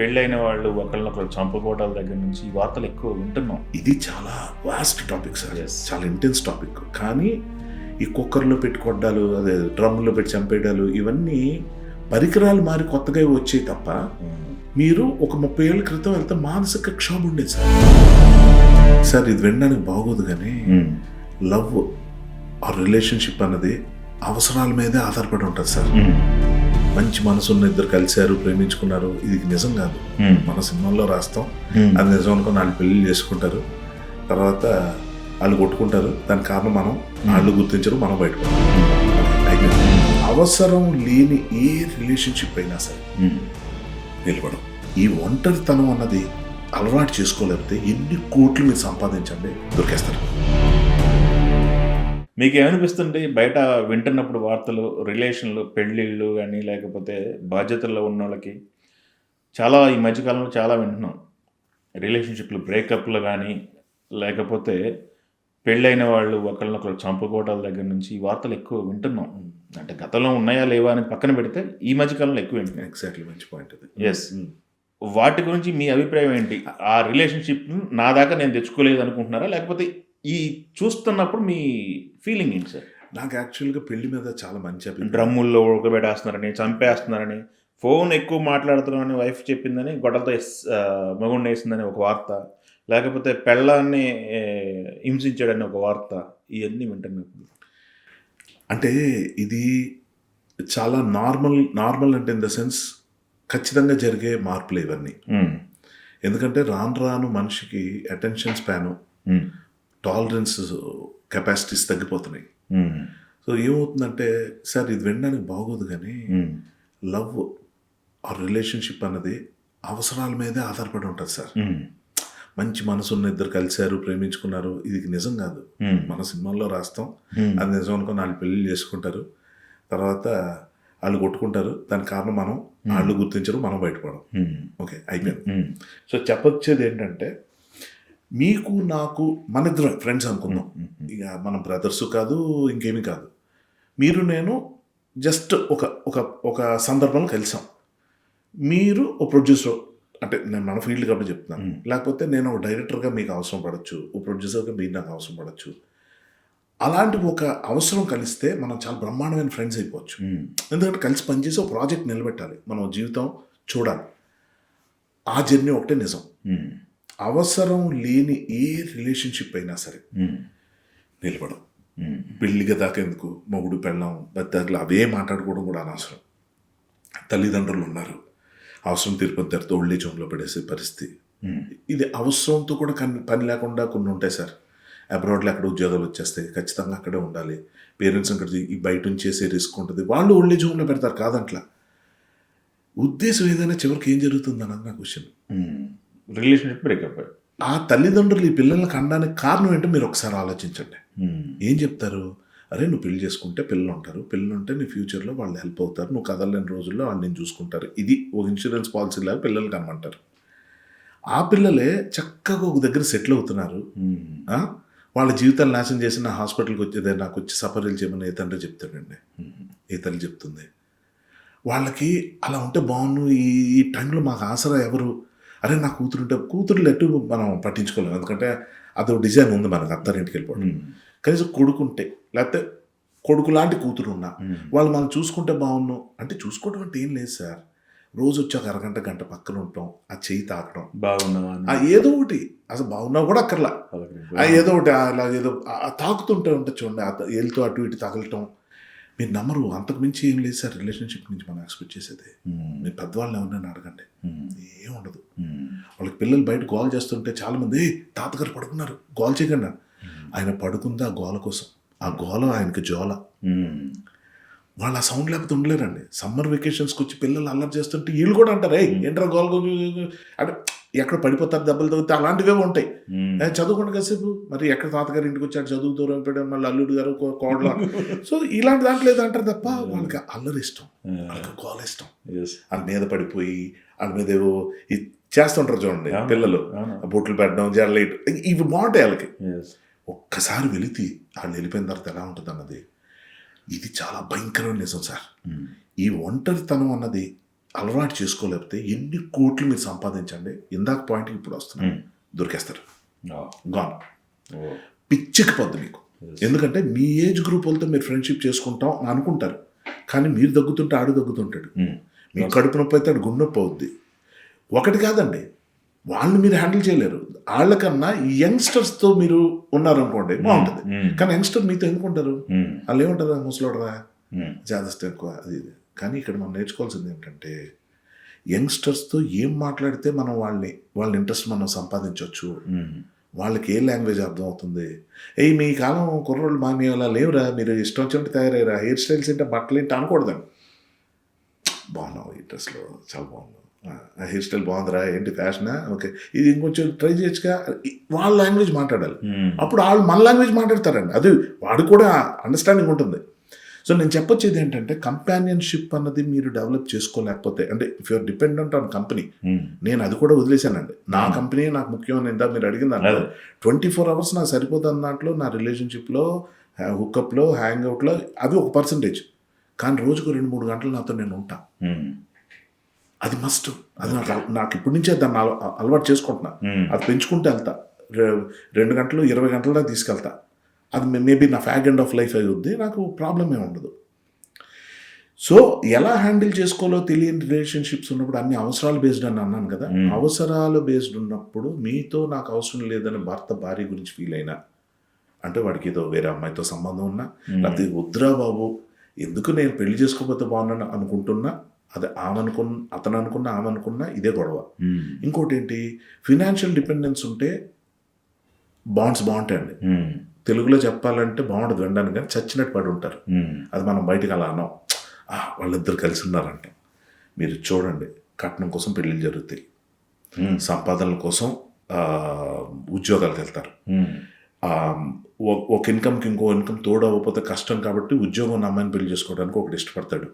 పెళ్ళైన వాళ్ళు ఒకళ్ళనొకళ్ళు చంపుకోవటాల దగ్గర నుంచి ఈ వార్తలు ఎక్కువ వింటున్నాం. ఇది చాలా వాస్ట్ టాపిక్ సార్. Yes. చాలా ఇంటెన్స్ టాపిక్. కానీ ఈ కుక్కర్లో పెట్టి కొడ్డాలు, అదే డ్రమ్లో పెట్టి చంపేయడాలు, ఇవన్నీ పరికరాలు మారి కొత్తగా వచ్చాయి తప్ప మీరు ఒక 30 ఏళ్ళ క్రితం వెళ్తే మానసిక క్షోభ ఉండేది సార్. సార్ ఇది వినడానికి బాగోదు కానీ లవ్ ఆ రిలేషన్షిప్ అన్నది అవసరాల మీదే ఆధారపడి ఉంటుంది సార్. మంచి మనసున్న ఇద్దరు కలిశారు, ప్రేమించుకున్నారు, ఇది నిజం కాదు. మన సినిమాల్లో రాస్తాం, అది నిజం అనుకుని వాళ్ళు పెళ్లి చేసుకుంటారు, తర్వాత వాళ్ళు కొట్టుకుంటారు, దాని కారణం మనం, వాళ్ళు గుర్తించరు, మనం బయటపడతాం. అవసరం లేని ఏ రిలేషన్షిప్ అయినా సరే నిలబడం. ఈ ఒంటరితనం అన్నది అలవాటు చేసుకోలేకపోతే ఎన్ని కోట్లు మీరు సంపాదించండి దొరికేస్తారు. మీకు ఏమనిపిస్తుంది బయట వింటున్నప్పుడు వార్తలు, రిలేషన్లు, పెళ్ళిళ్ళు కానీ లేకపోతే బాధ్యతల్లో ఉన్న వాళ్ళకి చాలా ఈ మధ్యకాలంలో చాలా వింటున్నాం. రిలేషన్షిప్లు బ్రేకప్లు కానీ లేకపోతే పెళ్ళైన వాళ్ళు ఒకళ్ళనొకళ్ళు చంపుకోవటాల దగ్గర నుంచి ఈ వార్తలు ఎక్కువ వింటున్నాం. అంటే గతంలో ఉన్నాయా లేవా అని పక్కన పెడితే ఈ మధ్యకాలంలో ఎక్కువ వింటున్నాం. ఎగ్జాక్ట్లీ, మంచి పాయింట్ అది. ఎస్, వాటి గురించి మీ అభిప్రాయం ఏంటి? ఆ రిలేషన్షిప్ నా దాకా నేను తెచ్చుకోలేదు అనుకుంటున్నారా, లేకపోతే ఈ చూస్తున్నప్పుడు మీ ఫీలింగ్ ఏంటి సార్? నాకు యాక్చువల్గా పెళ్లి మీద చాలా మంచి అభిప్రాయం. డ్రమ్ముల్లో ఉడకబెట్టేస్తున్నారని, చంపేస్తున్నారని, ఫోన్ ఎక్కువ మాట్లాడుతున్నారని వైఫ్ చెప్పిందని గొడవతో మగుడిని వేసిందని ఒక వార్త, లేకపోతే పెళ్ళాన్ని హింసించాడని ఒక వార్త, ఇవన్నీ వింటున్నప్పుడు అంటే ఇది చాలా నార్మల్ అంటే ఇన్ ద సెన్స్ ఖచ్చితంగా జరిగే మార్పులు ఇవన్నీ. ఎందుకంటే రాను రాను మనిషికి అటెన్షన్ స్పాను, టాలరెన్స్ కెపాసిటీస్ తగ్గిపోతున్నాయి. సో ఏమవుతుందంటే సార్ ఇది వినడానికి బాగోదు కానీ లవ్ ఆ రిలేషన్షిప్ అన్నది అవసరాల మీదే ఆధారపడి ఉంటుంది సార్. మంచి మనసున్న ఇద్దరు కలిశారు, ప్రేమించుకున్నారు, ఇది నిజం కాదు. మన సినిమాల్లో రాస్తాం, అది నిజం అనుకుని వాళ్ళు పెళ్లి చేసుకుంటారు, తర్వాత వాళ్ళు కొట్టుకుంటారు, దాని కారణం మనం, వాళ్ళు గుర్తించరు, మనం బయటపడం. ఓకే, అయిపోయింది. సో చెప్పొచ్చేది ఏంటంటే మీకు నాకు మన ఇద్దరం ఫ్రెండ్స్ అనుకుందాం, ఇక మనం బ్రదర్స్ కాదు, ఇంకేమీ కాదు. మీరు నేను జస్ట్ ఒక సందర్భంలో కలిసాం. మీరు ఒక ప్రొడ్యూసర్, అంటే నేను మన ఫీల్డ్ కాబట్టి చెప్తున్నాను, లేకపోతే నేను ఒక డైరెక్టర్గా మీకు అవసరం పడవచ్చు, ఒక ప్రొడ్యూసర్గా మీరు నాకు అవసరం పడవచ్చు. అలాంటి ఒక అవసరం కలిస్తే మనం చాలా బ్రహ్మాండమైన ఫ్రెండ్స్ అయిపోవచ్చు. ఎందుకంటే కలిసి పనిచేసి ఒక ప్రాజెక్ట్ నిలబెట్టాలి, మనం జీవితం చూడాలి. ఆ జర్నీ ఒకటే నిజం. అవసరం లేని ఏ రిలేషన్షిప్ అయినా సరే నిలబడం. పెళ్ళిగా దాకా ఎందుకు, మొగుడు పెళ్ళాం పెద్దలు అవే మాట్లాడుకోవడం కూడా అనవసరం. తల్లిదండ్రులు ఉన్నారు, అవసరం తీరిపోతే ఓల్డ్ ఏజ్ హోమ్లో పడేసే పరిస్థితి. ఇది అవసరంతో కూడా పని లేకుండా కొన్ని ఉంటాయి సార్. అబ్రాడ్లో అక్కడ ఉద్యోగాలు వచ్చేస్తాయి, ఖచ్చితంగా అక్కడే ఉండాలి. పేరెంట్స్ అక్కడ ఈ బయట నుంచి చేసే రిస్క్ ఉంటుంది, వాళ్ళు ఓల్డ్ ఏజ్ హోమ్లో పెడతారు కాదంట్లా. ఉద్దేశం ఏదైనా చివరికి ఏం జరుగుతుంది అన్నది నా క్వశ్చన్. Relationship breakup. ఆ తల్లిదండ్రులు ఈ పిల్లల్ని కనడానికి కారణం ఏంటో మీరు ఒకసారి ఆలోచించండి. ఏం చెప్తారు? అరే నువ్వు పెళ్లి చేసుకుంటే పిల్లలు ఉంటారు, పిల్లలు ఉంటే నీ ఫ్యూచర్లో వాళ్ళు హెల్ప్ అవుతారు, నువ్వు కదలలేని రోజుల్లో వాళ్ళు నేను చూసుకుంటారు, ఇది ఒక ఇన్సూరెన్స్ పాలసీ లాగా పిల్లలు కనమంటారు. ఆ పిల్లలే చక్కగా ఒక దగ్గర సెటిల్ అవుతున్నారు. వాళ్ళ జీవితాలు నాశనం చేసిన హాస్పిటల్కి వచ్చేదే, నాకు వచ్చి సపరీలు చేయమని ఏ తండ్రి చెప్తాడండి, ఏ తల్లి చెప్తుంది. వాళ్ళకి అలా ఉంటే బాగుండు, ఈ టైంలో మాకు ఆసరా ఎవరు? అరే నా కూతురు ఉంటే, కూతురు ఎటు మనం పట్టించుకోలేము, ఎందుకంటే అదో డిజైన్ ఉంది మనకు అత్తారింటికి వెళ్ళిపోవడం. కనీసం కొడుకుంటే, లేకపోతే కొడుకు లాంటి కూతురు ఉన్నా వాళ్ళు మనం చూసుకుంటే బాగున్నాం అంటే, చూసుకోవడం అంటే ఏం లేదు సార్. రోజు వచ్చి ఒక అరగంట గంట పక్కన ఉండటం, ఆ చెయ్యి తాకడం, బాగున్నావా ఏదో ఒకటి, అసలు బాగున్నా కూడా అక్కర్లా, ఏదో ఒకటి అలా ఏదో తాకుతుంటే ఉంటుంది చూడండి, వెళ్తూ అటు ఇటు తగలటం. మీరు నమ్మరు, అంతకుమించి ఏం లేదు సార్ రిలేషన్షిప్ నుంచి మనం ఎక్స్పెక్ట్ చేసేది. మీరు పెద్దవాళ్ళని ఎవరినైనా అడగండి, ఏం ఉండదు. వాళ్ళకి పిల్లలు బయట గోల్ చేస్తుంటే చాలామంది తాతగారు పడుకున్నారు గోల్ చేయకుండా, ఆయన పడుకుంది ఆ గోల కోసం, ఆ గోల ఆయనకి జోల. వాళ్ళు ఆ సౌండ్ లేకపోతే ఉండలేరండి. సమ్మర్ వెకేషన్స్కి వచ్చి పిల్లలు అల్లరి చేస్తుంటే వీళ్ళు కూడా అంటారు, ఏంట్రా గోల అంటే ఎక్కడ పడిపోతారు, దెబ్బలు తగ్గితే అలాంటివే ఉంటాయి. చదువుకోండి కాసేపు, మరి ఎక్కడ తాతగారు ఇంటికి వచ్చాడు చదువుతూ మళ్ళీ అల్లుడు గారు కోడల, సో ఇలాంటి దాంట్లో ఏదంటారు తప్ప వాళ్ళకి అల్లరి ఇష్టం, వాళ్ళకి గోల ఇష్టం. వాళ్ళ మీద పడిపోయి వాళ్ళ మీద ఏవో చేస్తుంటారు చూడండి పిల్లలు, బొట్లు పెట్టడం, జడలేయటం, ఇవి బాగుంటాయి వాళ్ళకి. ఒక్కసారి వెళితే వాళ్ళు వెళ్ళిపోయిన తర్వాత ఎలా ఉంటుంది అన్నది, ఇది చాలా భయంకరమైన నిజం సార్. ఈ ఒంటరితనం అన్నది అలవాటు చేసుకోలేకపోతే ఎన్ని కోట్లు మీరు సంపాదించండి, ఇందాక పాయింట్కి ఇప్పుడు వస్తున్నారు, దొరికేస్తారు, గాన్, పిచ్చికి పొద్దు మీకు. ఎందుకంటే మీ ఏజ్ గ్రూప్ వాళ్ళతో మీరు ఫ్రెండ్షిప్ చేసుకుంటాం అని అనుకుంటారు, కానీ మీరు దగ్గుతుంటే ఆడు దగ్గుతుంటాడు, మీ కడుపు నొప్పి అయితే ఆడు గుండె నొప్పి అవుద్ది. ఒకటి కాదండి, వాళ్ళని మీరు హ్యాండిల్ చేయలేరు. వాళ్ళకన్నా ఈ యంగ్స్టర్స్తో మీరు ఉన్నారనుకోండి బాగుంటుంది, కానీ యంగ్స్టర్ మీతో ఎందుకుంటారు, వాళ్ళు ఏమంటారా, ముసలోడరా, జాదస్తం ఎక్కువ, అది ఇది. కానీ ఇక్కడ మనం నేర్చుకోవాల్సింది ఏంటంటే యంగ్స్టర్స్తో ఏం మాట్లాడితే మనం వాళ్ళ ఇంట్రెస్ట్ మనం సంపాదించవచ్చు, వాళ్ళకి ఏ లాంగ్వేజ్ అర్థం అవుతుంది. మీ కాలం కుర్రోళ్ళు మా మేము అలా లేవురా, మీరు ఇష్టం వచ్చినట్టు తయారయ్యారా, హెయిర్ స్టైల్స్ ఏంటో బట్టలు ఏంటి అనకూడదండి. బాగున్నావు ఈ డ్రెస్లో, చాలా బాగున్నావు, ఆ హెయిర్ స్టైల్ బాగుందిరా, ఏంటి ఫ్యాషనా, ఓకే ఇది ఇంకొంచెం ట్రై చేయొచ్చుగా, వాళ్ళ లాంగ్వేజ్ మాట్లాడాలి. అప్పుడు వాళ్ళు మన లాంగ్వేజ్ మాట్లాడతారండి, అది వాడు కూడా అండర్స్టాండింగ్ ఉంటుంది. సో నేను చెప్పొచ్చేది ఏంటంటే కంపానియన్షిప్ అన్నది మీరు డెవలప్ చేసుకోలేకపోతే, అంటే if you're dependent on company, నేను అది కూడా వదిలేశానండి. నా కంపెనీ నాకు ముఖ్యం అని ఇందా మీరు అడిగిన దాంట్లో 24 hours నాకు సరిపోతుంది. దాంట్లో నా రిలేషన్షిప్లో, హుక్అప్లో, హ్యాంగ్అవుట్లో అవి ఒక పర్సంటేజ్, కానీ రోజుకు 2-3 గంటలు నాతో నేను ఉంటా. అది మస్ట్, అది నాకు ఇప్పటి నుంచే దాన్ని అలవాటు చేసుకుంటున్నా. అది పెంచుకుంటే వెళ్తా, 2 గంటలు 20 గంటల దాకా తీసుకెళ్తా. అది మేబీ నా ఫ్యాగ్ ఎండ్ ఆఫ్ లైఫ్ అవుద్ది, నాకు ప్రాబ్లం ఏమి ఉండదు. సో ఎలా హ్యాండిల్ చేసుకోవాలో తెలియని రిలేషన్షిప్స్ ఉన్నప్పుడు, అన్ని అవసరాలు బేస్డ్ అని అన్నాను కదా, అవసరాలు బేస్డ్ ఉన్నప్పుడు మీతో నాకు అవసరం లేదని భార్య గురించి ఫీల్ అయినా, అంటే వాడికి ఏదో వేరే అమ్మాయితో సంబంధం ఉన్నా, లేకపోతే వద్దురా బాబు ఎందుకు నేను పెళ్లి చేసుకోకపోతే బాగున్నాను అనుకుంటున్నా, అది అతను అనుకున్నా ఆమె అనుకున్నా ఇదే గొడవ. ఇంకోటి ఏంటి, ఫినాన్షియల్ డిపెండెన్స్ ఉంటే బాండ్స్ బాగుంటాయండి. తెలుగులో చెప్పాలంటే బాగుండదు వినడానికి, కానీ చచ్చినట్టు పడి ఉంటారు. అది మనం బయటకు అలా అన్నాం, వాళ్ళిద్దరు కలిసి ఉన్నారంట. మీరు చూడండి, కట్నం కోసం పెళ్ళిళ్ళు జరుగుతాయి, సంపాదనల కోసం ఉద్యోగాలకు వెళ్తారు, ఒక ఇన్కమ్కి ఇంకో ఇన్కమ్ తోడవకపోతే కష్టం కాబట్టి ఉద్యోగం ఉన్న అమ్మాయిని పెళ్లి చేసుకోవడానికి ఒకటి ఇష్టపడతాడు.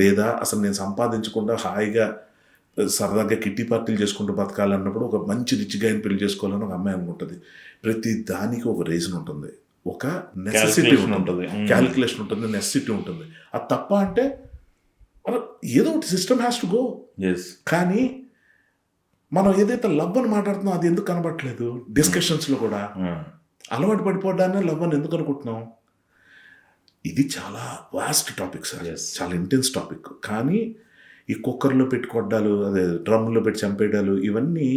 లేదా అసలు నేను సంపాదించకుండా హాయిగా సరదాగా కిట్టి పార్టీలు చేసుకుంటూ బతకాలన్నప్పుడు ఒక మంచి రిచ్ గాయని పెళ్లి చేసుకోవాలని ఒక అమ్మాయి అనుకుంటుంది. ప్రతి దానికి ఒక రీజన్ ఉంటుంది, ఒక నెసెసిటీ ఉంటుంది, క్యాలిక్యులేషన్ ఉంటుంది, నెసెసిటీ ఉంటుంది. అది తప్ప అంటే ఏదో ఒకటి సిస్టమ్ హ్యాస్ టు గో. కానీ మనం ఏదైతే లవ్ అని మాట్లాడుతున్నాం అది ఎందుకు కనబడట్లేదు డిస్కషన్స్లో కూడా, అలవాటు పడిపోవడాన్ని లవ్ అని ఎందుకు అనుకుంటున్నాం. ఇది చాలా వాస్ట్ టాపిక్ సార్, చాలా ఇంటెన్స్ టాపిక్. కానీ ఈ కుక్కర్లో పెట్టి కొడ్డాలు, అదే డ్రమ్లో పెట్టి చంపేయడాలు, ఇవన్నీ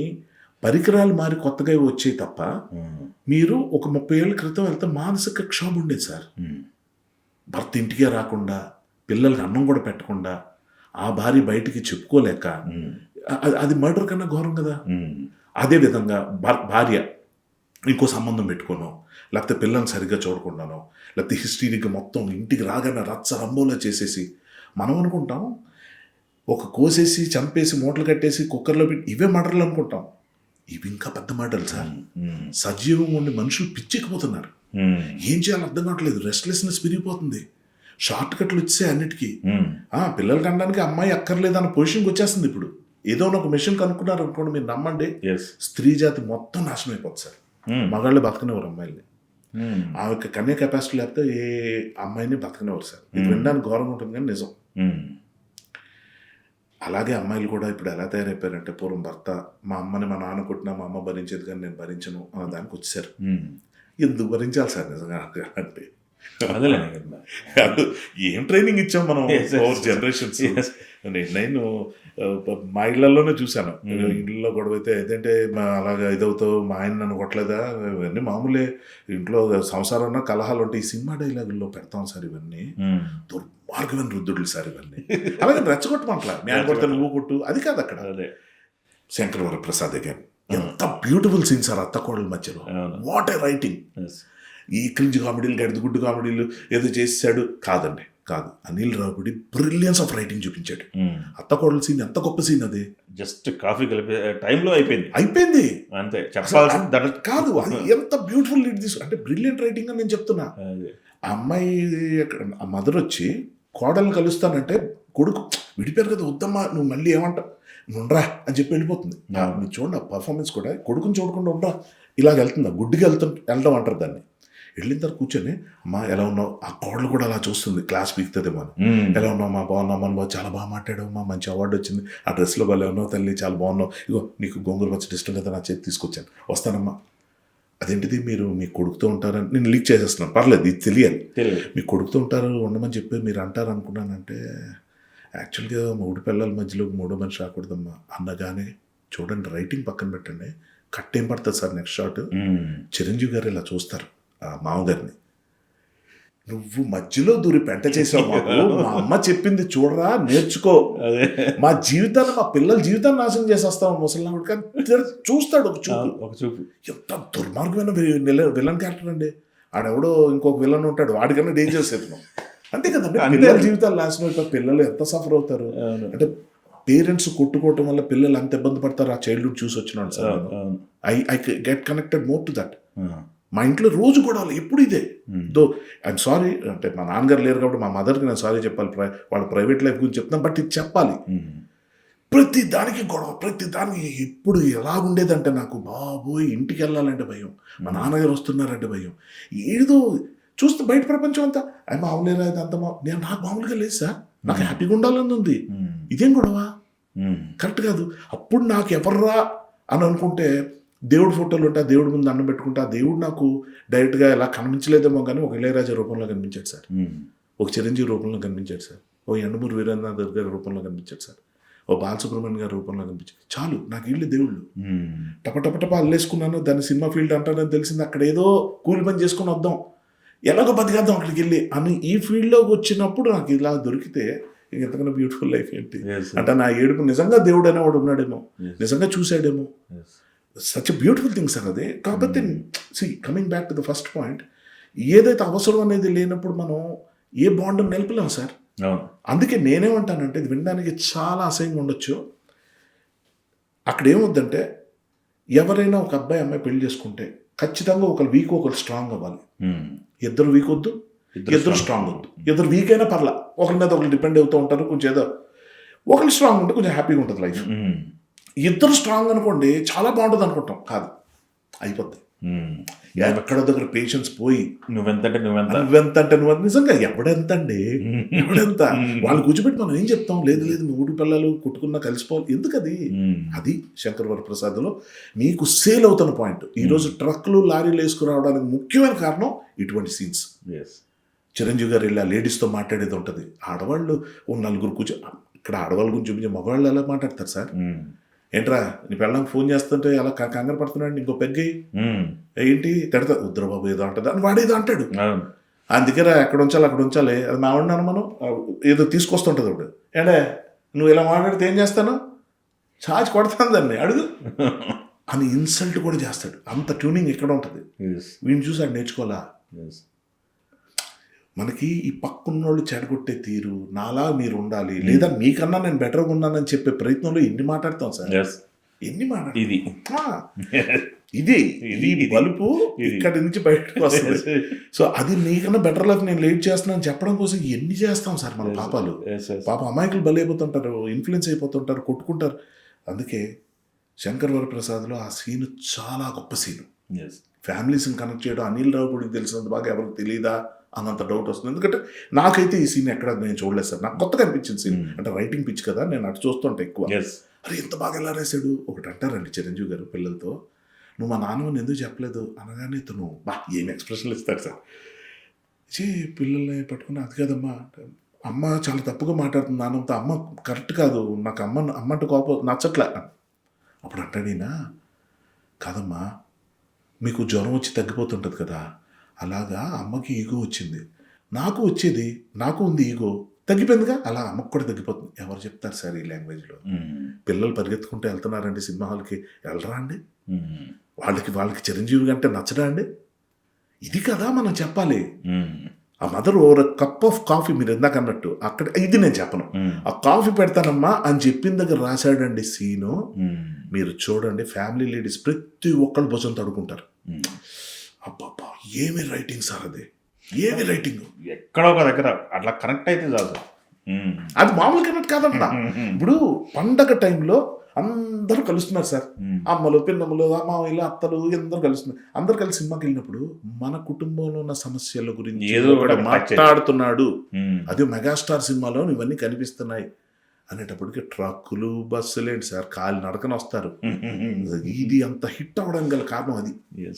పరికరాలు మారి కొత్తగా వచ్చాయి తప్ప, మీరు ఒక 30 ఏళ్ళ క్రితం వెళ్తే మానసిక క్షోభ ఉండేది సార్. భర్త ఇంటికే రాకుండా, పిల్లలకి అన్నం కూడా పెట్టకుండా, ఆ భార్య బయటికి చెప్పుకోలేక, అది మర్డర్ కన్నా ఘోరం కదా. అదేవిధంగా భార్య ఇంకో సంబంధం పెట్టుకోను, లేకపోతే పిల్లల్ని సరిగ్గా చూడకుండానో, లేకపోతే హిస్టరీగా మొత్తం ఇంటికి రాగానే రచ్చ రంబోలా చేసేసి, మనం అనుకుంటాం ఒక కోసేసి చంపేసి మూటలు కట్టేసి కుక్కర్లో పెట్టి ఇవే మర్డర్లు అనుకుంటాం. ఇవి ఇంకా పెద్ద మర్డర్లు సార్. సజీవం ఉండి మనుషులు పిచ్చెక్కిపోతున్నారు, ఏం చేయాలో అర్థం కావట్లేదు, రెస్ట్లెస్నెస్ పెరిగిపోతుంది, షార్ట్ కట్లు వచ్చాయి అన్నిటికీ. పిల్లలు కనడానికి అమ్మాయి అక్కర్లేదన్న పొజిషన్కి వచ్చేస్తుంది. ఇప్పుడు ఏదో ఒక మెషిన్ కనుక్కున్నారు అనుకోండి, మీరు నమ్మండి, స్త్రీ జాతి మొత్తం నాశనం అయిపోతుంది సార్. మగాళ్ళు బతకనివ్వరు అమ్మాయిల్ని, ఆమెకి కన్యా కెపాసిటీ లేకపోతే ఏ అమ్మాయిని బతకనివ్వరు సార్. ఇది వినడానికి ఘోరంగా ఉంటుంది కానీ నిజం. అలాగే అమ్మాయిలు కూడా ఇప్పుడు ఎలా తయారైపోయారంటే, పూర్వం భర్త మా అమ్మని మా నాన్న కొట్టినా మా అమ్మ భరించేది కానీ నేను భరించను అన్న దానికి వచ్చారు. ఎందుకు భరించాలి సార్ నిజంగా అంటే, ఏం ట్రైనింగ్ ఇచ్చాం మనం ఓవర్ జనరేషన్స్. నేను మా ఇళ్లలోనే చూశాను, ఇళ్ళలో గొడవ అయితే ఏదంటే అలాగా ఇదవుతావు, మా ఆయన నన్ను కొట్టలేదా, ఇవన్నీ మామూలే, ఇంట్లో సంసారంలో కలహాలు ఉంటాయి. ఈ సినిమా డైలాగుల్లో పెడతాం సార్, ఇవన్నీ దుర్మార్గమైన రుద్దుడులు సార్ ఇవన్నీ. అలాగే రెచ్చగొట్టమంటలా, నేను కొడితే నువ్వు కొట్టు, అది కాదు అక్కడ. శంకర్ వరప్రసాద్ గారు ఎంత బ్యూటిఫుల్ సీన్ సార్, అత్త కోడల మధ్యలో, వాట్ ఏ రైటింగ్. ఈ క్రింజ్ కామెడీలు, గడిదిగుడ్డు కామెడీలు ఏదో చేసాడు కాదండి, కాదు. Anil Ravudi brilliance of writing చూపించాడు. అత్త కోడల సీన్ ఎంత గొప్ప సీన్, అది జస్ట్ కాఫీ కలిపే టైంలో అయిపోయింది అంతే, కాదు అది ఎంత బ్యూటిఫుల్ లీడ్ తీసు, అంటే బ్రిలియంట్ రైటింగ్ అని నేను చెప్తున్నా. అమ్మాయి ఆ మదర్ వచ్చి కోడల్ని కలుస్తానంటే, కొడుకు విడిపోయారు కదా, వద్దమ్మా నువ్వు మళ్ళీ ఏమంటావు, ఉండరా అని చెప్పి వెళ్ళిపోతుంది. మీరు చూడండి ఆ పర్ఫార్మెన్స్ కూడా, కొడుకుని చూడకుండా ఉండరా ఇలాగ వెళ్తుందా, గుడ్డికి వెళ్ళడం అంటారు దాన్ని. వెళ్ళిన తర్వాత కూర్చొని అమ్మా ఎలా ఉన్నావు, ఆ కోడలు కూడా అలా చూస్తుంది, క్లాస్ పీకుతుందేమో అని. ఎలా ఉన్నావు మా, బాగున్నావు మన, చాలా బాగా మాట్లాడావు మా, మంచి అవార్డు వచ్చింది, ఆ డ్రెస్లో భలే ఉన్నావు తల్లి, చాలా బాగున్నావు, ఇగో నీకు గోంగూర పచ్చడి ఇష్టం కదా, నా చేతి తీసుకొచ్చాను, వస్తానమ్మా. అదేంటిది మీరు మీ కొడుకుతో ఉంటారని నేను లీక్ చేసేస్తున్నాను, పర్లేదు ఇది తెలియాలి, మీ కొడుకుతో ఉంటారు ఉండమని చెప్పి మీరు అంటారు అనుకున్నానంటే, యాక్చువల్గా మూడు పిల్లల మధ్యలో మూడో మనిషి రాకూడదమ్మా అన్నగానే చూడండి, రైటింగ్ పక్కన పెట్టండి, కట్టేం పడుతుంది సార్ నెక్స్ట్ షాట్. చిరంజీవి గారు ఇలా చూస్తారు ఆ మామగారిని, నువ్వు మధ్యలో దూరి పెంట చేసావు మాకు, మా అమ్మ చెప్పింది చూడరా నేర్చుకో, మా జీవితాన్ని మా పిల్లల జీవితాన్ని నాశనం చేసేస్తావు ముసలినాడు. కానీ చూస్తాడు ఒక చూపు. ఎంత దుర్మార్గమైన విలన్ క్యారెక్టర్ అండి. ఆడెవడో ఇంకొక విలన్ ఉంటాడు, వాడికన్నా డేంజర్స్ ఎత్తున్నాం. అంతే కదండి, పిల్లల జీవితాలు నాశనం అయిపోయి పిల్లలు ఎంత సఫర్ అవుతారు. అంటే పేరెంట్స్ కొట్టుకోవటం వల్ల పిల్లలు అంత ఇబ్బంది పడతారు. ఆ చైల్డ్హుడ్ చూసి వచ్చినాడు sir. I get connected more to that. మా ఇంట్లో రోజు గొడవలు ఎప్పుడు ఇదే. దో ఐఎమ్ సారీ, అంటే మా నాన్నగారు లేరు కాబట్టి మా మదర్కి నేను సారీ చెప్పాలి, వాళ్ళ ప్రైవేట్ లైఫ్ గురించి చెప్తాను, బట్ ఇది చెప్పాలి. ప్రతి దానికి గొడవ, ప్రతి దానికి ఎప్పుడు ఎలా ఉండేదంటే నాకు బాబోయ్ ఇంటికి వెళ్ళాలంటే భయం, మా నాన్నగారు వస్తున్నారంటే భయం, ఏదో చూస్తే బయట ప్రపంచం అంతా అయ్యి మామూలుగా అంత నేను నాకు మామూలుగా లేదు సార్, నాకు హ్యాపీగా ఉండాలని ఉంది, ఇదేం గొడవ కరెక్ట్ కాదు. అప్పుడు నాకు ఎవర్రా అని అనుకుంటే దేవుడి ఫోటోలు ఉంటే ఆ దేవుడి ముందు అన్నం పెట్టుకుంటే ఆ దేవుడు నాకు డైరెక్ట్గా ఎలా కనిపించలేదేమో కానీ ఒక ఇళయరాజా రూపంలో కనిపించాడు సార్, ఒక చిరంజీవి రూపంలో కనిపించాడు సార్, ఓ యండమూరి వీరేంద్రనాథ్ గారి రూపంలో కనిపించాడు సార్, ఓ బాలసుబ్రహ్మణ్యం గారి రూపంలో కనిపించాడు. చాలు నాకు వీళ్ళు దేవుళ్ళు. టపటపటప అల్లేసుకున్నాను, దాన్ని సినిమా ఫీల్డ్ అంటానని తెలిసింది, అక్కడ ఏదో కూలి పని చేసుకుని వద్దాం, ఎలాగో బతికేద్దాం అక్కడికి వెళ్ళి అని ఈ ఫీల్డ్లోకి వచ్చినప్పుడు నాకు ఇలా దొరికితే ఇంకెంతకన్నా బ్యూటిఫుల్ లైఫ్ ఏంటి. అంటే నా ఏడుపు నిజంగా దేవుడు అనేవాడు ఉన్నాడేమో, నిజంగా చూశాడేమో. Such a beautiful thing sir అది. కాబట్టి coming back to the first point, ఏదైతే అవసరం అనేది లేనప్పుడు మనం ఏ బాండ్ నిలపలేం సార్. అందుకే నేనేమంటానంటే, ఇది వినడానికి చాలా అసహ్యంగా ఉండొచ్చు, అక్కడ ఏమొద్దంటే ఎవరైనా ఒక అబ్బాయి అమ్మాయి పెళ్లి చేసుకుంటే ఖచ్చితంగా ఒకరు వీక్ ఒకరు స్ట్రాంగ్ అవ్వాలి. ఇద్దరు వీక్ వద్దు, ఇద్దరు స్ట్రాంగ్ వద్దు. ఇద్దరు వీక్ అయినా పర్లా, ఒకరి మీద ఒకరు డిపెండ్ అవుతూ ఉంటారు, కొంచెం ఏదో ఒకరు స్ట్రాంగ్ ఉంటే కొంచెం హ్యాపీగా ఉంటుంది లైఫ్. ఇద్దరు స్ట్రాంగ్ అనుకోండి చాలా బాగుంటుంది అనుకుంటాం, కాదు అయిపోద్ది. ఎక్కడ దగ్గర పేషెన్స్ పోయి నువ్వెంతంటే నువ్వు నిజంగా ఎవడెంత అండి, ఎవడెంత వాళ్ళు కూర్చోబెట్టి మనం ఏం చెప్తాం, లేదు లేదు మూడు పిల్లలు కొట్టుకున్నా కలిసిపోవాలి, ఎందుకు అది. అది శంకర్ వరప్రసాద్లో మీకు సేల్ అవుతున్న పాయింట్. ఈరోజు ట్రక్లు లారీలు వేసుకురావడానికి ముఖ్యమైన కారణం ఇటువంటి సీన్స్. చిరంజీవి గారు ఇలా లేడీస్తో మాట్లాడేది ఉంటుంది, ఆడవాళ్ళు ఓ నలుగురు కూర్చో, ఇక్కడ ఆడవాళ్ళ గురించి చూపించే మగవాళ్ళు ఎలా మాట్లాడతారు సార్. ఏంట్రా నీ పెళ్ళాం ఫోన్ చేస్తుంటే అలా కంగారు పడుతున్నాడు, ఇంకో పెగ్గి ఏంటి తిడతా ఉద్రబాబు ఏదో అంటుంది అని వాడేదో అంటాడు. అందుకేరా ఎక్కడ ఉంచాలి అక్కడ ఉంచాలి, అది మా ఉన్నాను మనం ఏదో తీసుకొస్తుంటుంది అప్పుడు. ఏంటే నువ్వు ఇలా మాట్లాడితే ఏం చేస్తాను, ఛార్జ్ కొడతాను దాన్ని అడుగు అని ఇన్సల్ట్ కూడా చేస్తాడు. అంత ట్యూనింగ్ ఎక్కడ ఉంటుంది, వీడిని చూసి అది నేర్చుకోవాలా. మనకి ఈ పక్కన్నోళ్ళు చెడగొట్టే తీరు నాలా మీరు ఉండాలి, లేదా మీకన్నా నేను బెటర్గా ఉన్నానని చెప్పే ప్రయత్నంలో ఎన్ని మాట్లాడతాం సార్, ఎన్ని ఇది ఈ బలుపు ఇక్కడి నుంచి బయటకు వస్తుంది. సో అది నీకన్నా బెటర్ లైఫ్ నేను లీడ్ చేస్తున్నాను చెప్పడం కోసం ఎన్ని చేస్తాం సార్ మన పాపాలు. పాప అమాయకులు బలైపోతుంటారు, ఇన్ఫ్లుయెన్స్ అయిపోతుంటారు, కొట్టుకుంటారు. అందుకే శంకర్ వరప్రసాద్లో ఆ సీన్ చాలా గొప్ప సీను. ఫ్యామిలీస్ని కనెక్ట్ చేయడం అనిల్ రావుపూడికి తెలిసినంత బాగా ఎవరికి తెలియదా అన్నంత డౌట్ వస్తుంది. ఎందుకంటే నాకైతే ఈ సీన్ ఎక్కడ నేను చూడలేదు సార్, నాకు కొత్తగా అనిపించింది సీన్. అంటే రైటింగ్ పిచ్ కదా, నేను అటు చూస్తుంటే ఎక్కువ అరే ఎంత బాగా ఎలా రాశాడు. ఒకటి అంటారండి చిరంజీవి గారు పిల్లలతో, నువ్వు మా నాన్నని ఎందుకు చెప్పలేదు అనగానే ఇతను ఏం ఎక్స్ప్రెషన్లు ఇస్తాడు సార్. పిల్లల్ని పట్టుకుని అది కాదమ్మా, అమ్మ చాలా తప్పుగా మాట్లాడుతుంది నాన్నంతో, అమ్మ కరెక్ట్ కాదు, నాకు అమ్మంటే కోపం నచ్చట్లే. అప్పుడు అంటాడీనా, కాదమ్మా మీకు జ్వరం వచ్చి తగ్గిపోతుంటుంది కదా, అలాగా అమ్మకి ఈగో వచ్చింది, నాకు వచ్చేది, నాకు ఉంది ఈగో, తగ్గిపోయిందిగా, అలా అమ్మకు కూడా తగ్గిపోతుంది. ఎవరు చెప్తారు సార్ ఈ లాంగ్వేజ్లో? పిల్లలు పరిగెత్తుకుంటే వెళ్తున్నారండి సినిమా హాల్కి, వెళ్ళరా అండి? వాళ్ళకి చిరంజీవి అంటే నచ్చడా అండి? ఇది కదా మనం చెప్పాలి. ఆ mother over cup of coffee, మీరు ఇందాక అన్నట్టు అక్కడ ఇది నేను చెప్పను, ఆ కాఫీ పెడతానమ్మా అని చెప్పిన దగ్గర రాశాడండి సీను. మీరు చూడండి, ఫ్యామిలీ లేడీస్ ప్రతి ఒక్కళ్ళు భుజం తడుకుంటారు. అబ్బాబ్బా ఏమి రైటింగ్ సార్, అది ఏమి రైటింగ్. ఎక్కడో ఒక దగ్గర అట్లా కనెక్ట్ అయితే చాలు. అది మామూలు కనెక్ట్ కాదంట. ఇప్పుడు పండగ టైంలో అందరూ కలుస్తున్నారు సార్. అమ్మలు, పిన్నమ్మలు, మామయ్యలు, అత్తలు అందరూ కలుస్తున్నారు. అందరూ కలిసి సినిమాకి వెళ్ళినప్పుడు మన కుటుంబంలో ఉన్న సమస్యల గురించి ఏదో ఒకడు ఒకటి మాట్లాడుతున్నాడు. ఉమ్. అది మెగాస్టార్ సినిమాలో ఇవన్నీ కనిపిస్తున్నాయి అనేటప్పటికి ట్రక్కులు, బస్సులు ఏంటి సార్, కాలి నడకన వస్తారు. ఇది అంత హిట్ అవ్వడం గల కారణం అది. Yes.